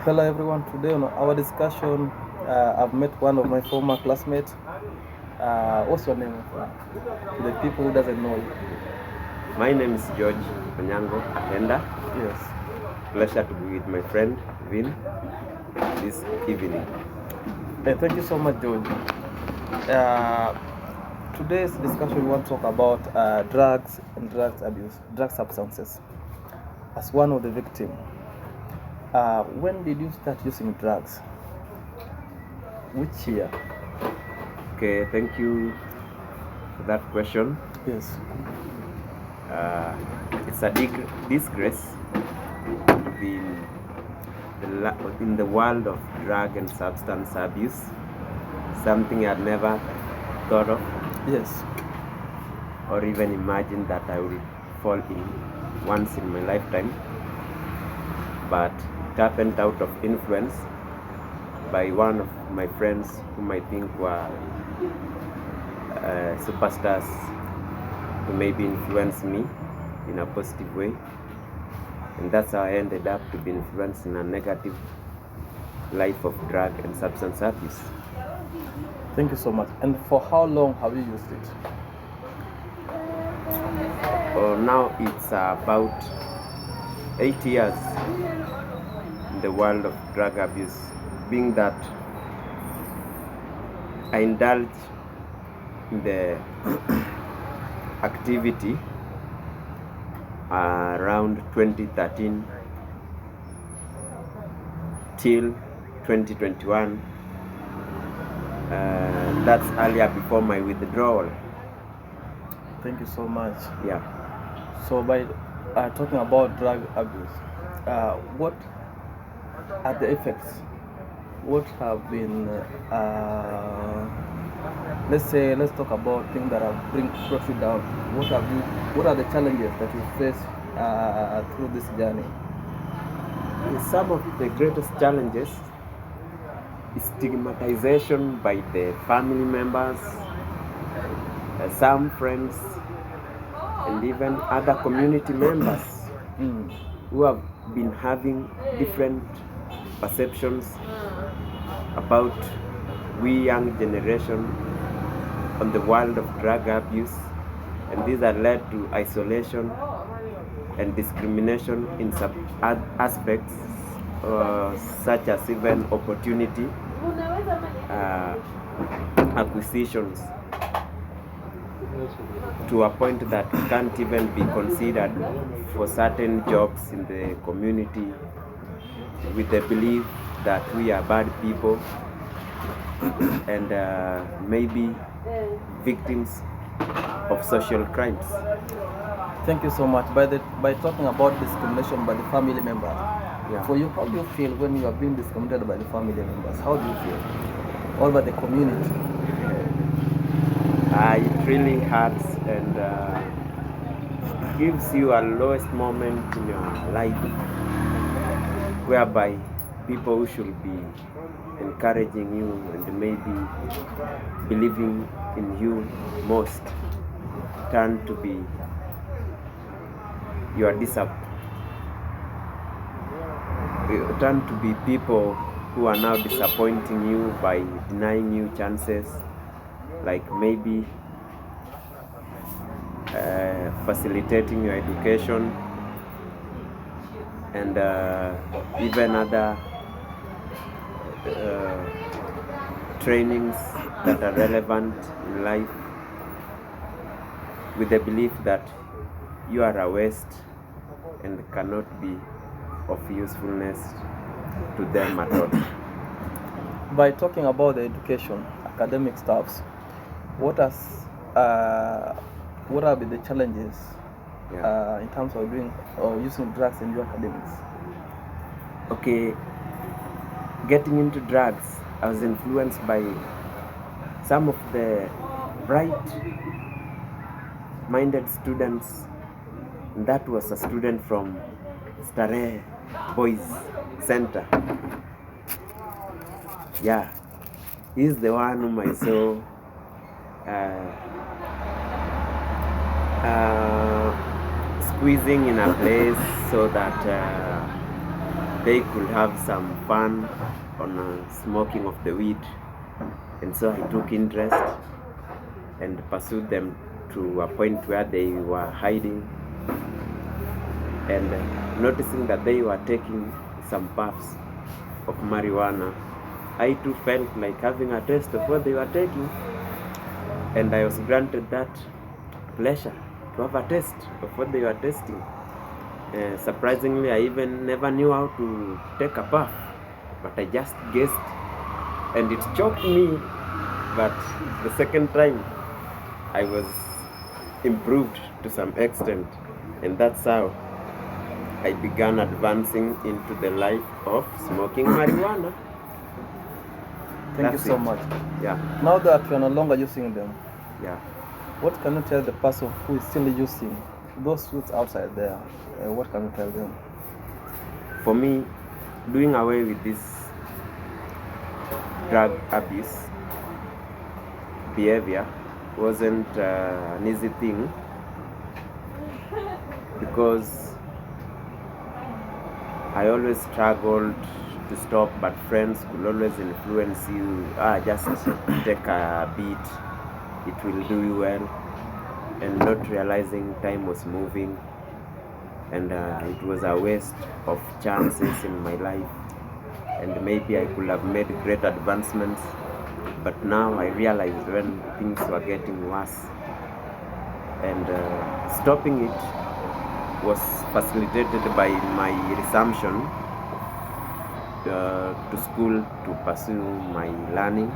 Hello everyone. Today on our discussion, I've met one of my former classmates. What's your name, my friend? To the people who doesn't know you. My name is George Onyango Atenda. Yes. Pleasure to be with my friend Vin this evening. Hey, thank you so much, George. Uh, Today's discussion we want to talk about drugs and drugs abuse, drug substances. As one of the victim, when did you start using drugs? Which year? Okay, thank you for that question. Yes. It's a disgrace to be in the world of drug and substance abuse. Something I'd never thought of Yes. or even imagined that I will fall in once in my lifetime. But it happened out of influence by one of my friends whom I think were superstars who maybe influenced me in a positive way, and that's how I ended up to be influenced in a negative life of drug and substance abuse. Thank you so much. And for how long have you used it? Now it's about 8 years in the world of drug abuse, being that I indulge in the activity around 2013 till 2021. That's earlier before my withdrawal. Thank you so much. Yeah. So by talking about drug abuse, what are the effects? What have been, let's talk about things that have brought you down. What are the challenges that you face through this journey? Some of the greatest challenges is stigmatization by the family members, some friends, and even other community members who have been having different perceptions about we young generation on the world of drug abuse, and these are led to isolation and discrimination in some aspects, such as even opportunity acquisitions, to a point that can't even be considered for certain jobs in the community, with the belief that we are bad people and maybe victims of social crimes. Thank you so much. By talking about discrimination by the family members, for you, how do you feel when you are being discriminated by the family members? How do you feel? All about the community? It really hurts and gives you a lowest moment in your life, whereby people who should be encouraging you and maybe believing in you most turn to be turn to be people who are now disappointing you by denying you chances, like maybe facilitating your education and even other trainings that are relevant in life, with the belief that you are a waste and cannot be of usefulness to them at all. By talking about the education, academic stuffs, what have been the challenges in terms of doing or using drugs in your academics? Okay, getting into drugs, I was influenced by some of the bright-minded students. That was a student from Starehe Boys Center. Yeah, he's the one whom I saw squeezing in a place so that they could have some fun on smoking of the weed, and so I took interest and pursued them to a point where they were hiding, and noticing that they were taking some puffs of marijuana, I too felt like having a taste of what they were taking, and I was granted that pleasure to have a taste of what they were tasting. Surprisingly, I even never knew how to take a puff, but I just guessed, and it choked me. But the second time, I was improved to some extent, and that's how I began advancing into the life of smoking marijuana. Thank you so much. Yeah. Now that you are no longer using them, Yeah. what can you tell the person who is still using those youths outside there? What can you tell them? For me, doing away with this drug abuse behavior wasn't an easy thing, because I always struggled to stop, but friends could always influence you. Just take a bit, it will do you well, and not realizing time was moving, and it was a waste of chances in my life, and maybe I could have made great advancements, but now I realized when things were getting worse, and stopping it was facilitated by my resumption to school to pursue my learning,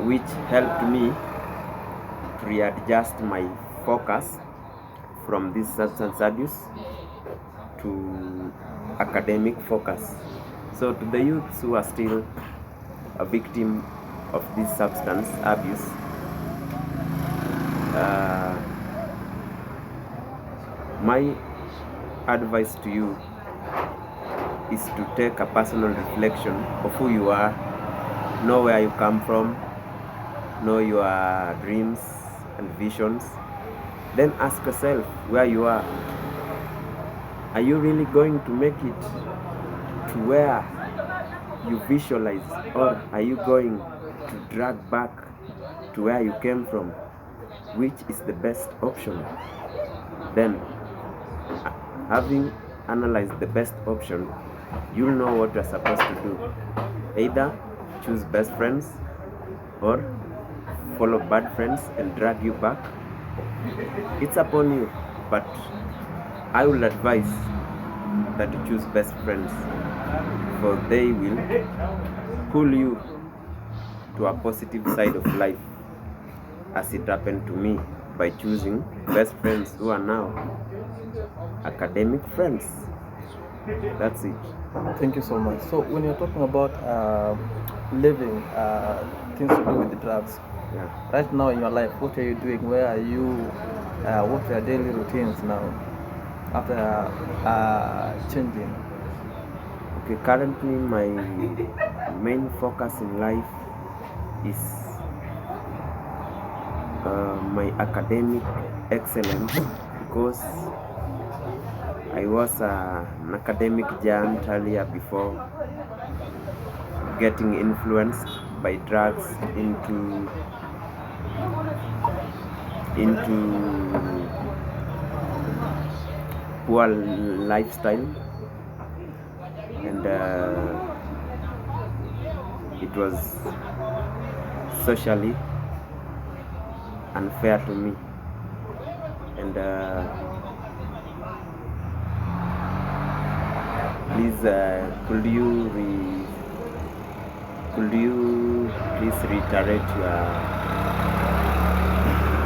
which helped me to readjust my focus from this substance abuse to academic focus. So to the youths who are still a victim of this substance abuse, my advice to you is to take a personal reflection of who you are, know where you come from, know your dreams and visions. Then ask yourself where you are. Are you really going to make it to where you visualize, or are you going to drag back to where you came from? Which is the best option? Then, having analyzed the best option, you'll know what you're supposed to do. Either choose best friends, or follow bad friends and drag you back. It's upon you, but I will advise that you choose best friends, for they will pull you to a positive side of life, as it happened to me by choosing best friends who are now academic friends. That's it. Thank you so much. So when you're talking about living things to do with the drugs, right now in your life, what are you doing? Where are you? What are your daily routines now after changing? Okay, currently my main focus in life is my academic excellence, because I was an academic giant earlier before getting influenced by drugs into poor lifestyle, and it was socially unfair to me, and please could you please reiterate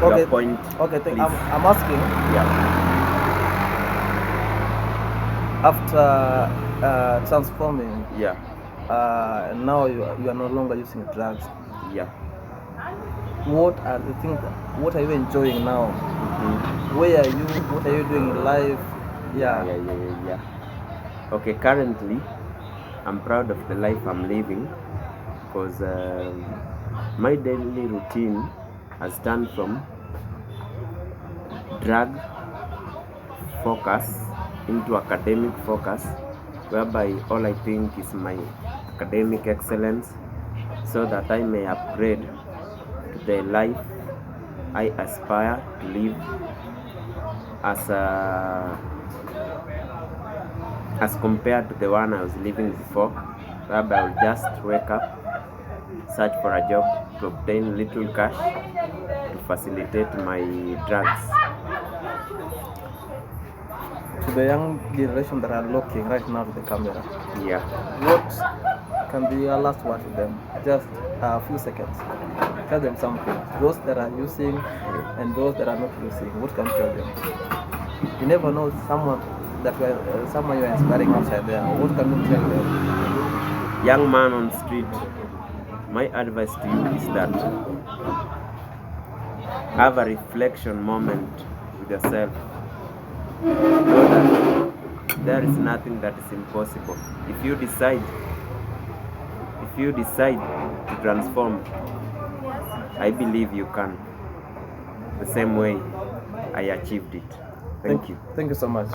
your point? Okay, I'm asking. Yeah. After transforming, Yeah. now you are no longer using drugs. Yeah. What are you enjoying now? Mm-hmm. Where are you? What are you doing in life? Yeah. Okay, currently I'm proud of the life I'm living, because my daily routine has turned from drug focus into academic focus, whereby all I think is my academic excellence, so that I may upgrade to the life I aspire to live as compared to the one I was living before, whereby I will just wake up, search for a job to obtain little cash to facilitate my drugs. To the young generation that are looking right now to the camera, Yeah. what can be your last word to them? Just a few seconds. Tell them something. Those that are using and those that are not using, what can you tell them? You never know someone you are inspiring outside there. What can you tell them? Young man on street, my advice to you is that have a reflection moment with yourself. Know that there is nothing that is impossible. If you decide to transform, I believe you can. The same way I achieved it. Thank you. Thank you so much.